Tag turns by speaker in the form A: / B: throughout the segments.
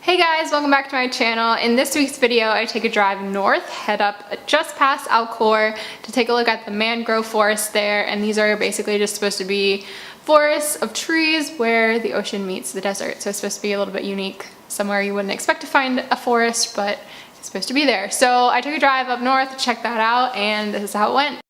A: Hey guys, welcome back to my channel. In this week's video, I take a drive north, head up just past Khor to take a look at the mangrove forest there, and these are basically just supposed to be forests of trees where the ocean meets the desert. So it's supposed to be a little bit unique, somewhere you wouldn't expect to find a forest, but it's supposed to be there. So I took a drive up north to check that out, and this is how it went.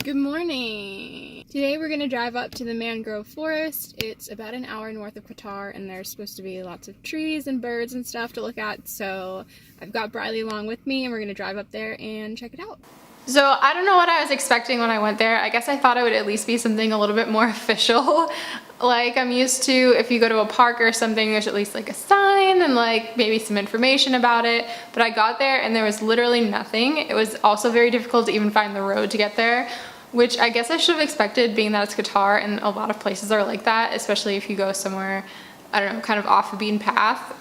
A: Good morning! Today we're gonna drive up to the mangrove forest. It's about an hour north of Qatar, and there's supposed to be lots of trees and birds and stuff to look at, so I've got Briley along with me and we're gonna drive up there and check it out. So I don't know what I was expecting when I went there. I guess I thought it would at least be something a little bit more official. Like I'm used to, if you go to a park or something, there's at least like a sign and like maybe some information about it. But I got there and there was literally nothing. It was also very difficult to even find the road to get there, which I guess I should have expected, being that it's Qatar and a lot of places are like that, especially if you go somewhere, I don't know, kind of off the beaten path.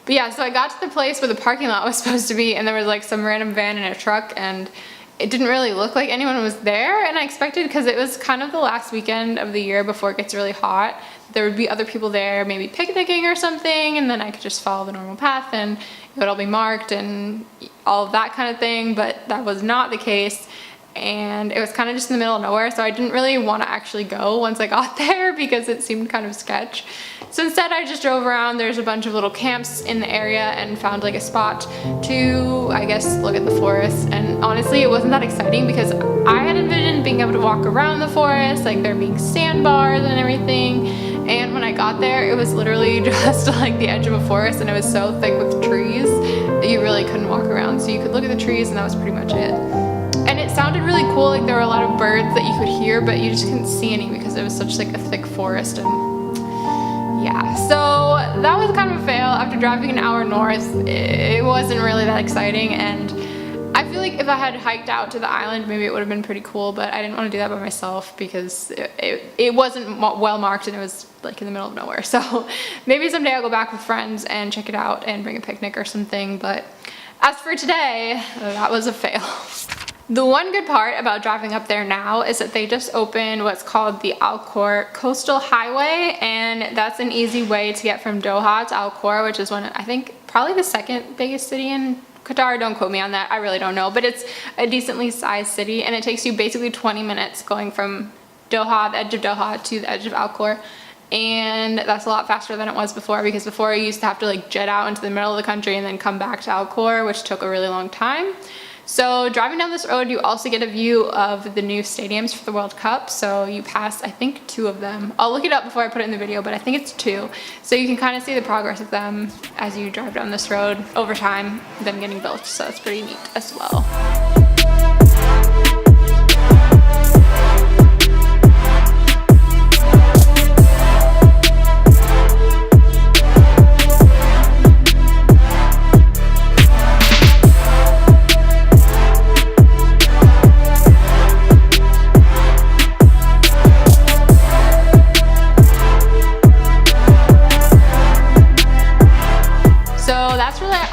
A: But yeah, so I got to the place where the parking lot was supposed to be, and there was like some random van and a truck, and it didn't really look like anyone was there. And I expected, because it was kind of the last weekend of the year before it gets really hot, there would be other people there, maybe picnicking or something, and then I could just follow the normal path and it would all be marked and all of that kind of thing, but that was not the case. And it was kind of just in the middle of nowhere, so I didn't really want to actually go once I got there because it seemed kind of sketch. So instead I just drove around. There's a bunch of little camps in the area and found like a spot to, I guess, look at the forest. And honestly, it wasn't that exciting because I had envisioned being able to walk around the forest, like there being sandbars and everything. And when I got there, it was literally just like the edge of a forest, and it was so thick with trees that you really couldn't walk around. So you could look at the trees and that was pretty much it. And it sounded really cool, like there were a lot of birds that you could hear, but you just couldn't see any because it was such like a thick forest. And yeah, so that was kind of a fail. After driving an hour north, it wasn't really that exciting, and I feel like if I had hiked out to the island, maybe it would have been pretty cool, but I didn't want to do that by myself because it wasn't well marked and it was like in the middle of nowhere. So maybe someday I'll go back with friends and check it out and bring a picnic or something, but as for today, that was a fail. The one good part about driving up there now is that they just opened what's called the Khor Coastal Highway, and that's an easy way to get from Doha to Khor, which is I think probably the second biggest city in Qatar. Don't quote me on that, I really don't know, but it's a decently sized city, and it takes you basically 20 minutes going from Doha, the edge of Doha, to the edge of Khor. And that's a lot faster than it was before, because before you used to have to like jet out into the middle of the country and then come back to Khor, which took a really long time. So driving down this road, you also get a view of the new stadiums for the World Cup. So you pass, I think, 2 of them. I'll look it up before I put it in the video, but I think it's 2. So you can kind of see the progress of them as you drive down this road over time, them getting built. So it's pretty neat as well.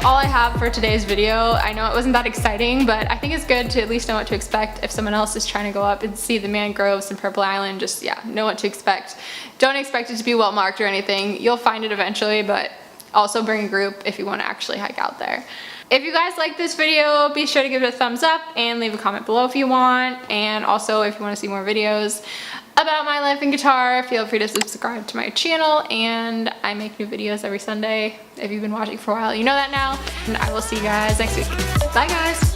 A: All I have for today's video. I know it wasn't that exciting, but I think it's good to at least know what to expect if someone else is trying to go up and see the mangroves and Purple Island. Just, yeah, know what to expect. Don't expect it to be well marked or anything. You'll find it eventually, but also bring a group if you want to actually hike out there. If you guys like this video, be sure to give it a thumbs up and leave a comment below if you want. And also, if you want to see more videos about my life in Qatar, feel free to subscribe to my channel, and I make new videos every Sunday. If you've been watching for a while, you know that now. And I will see you guys next week. Bye guys!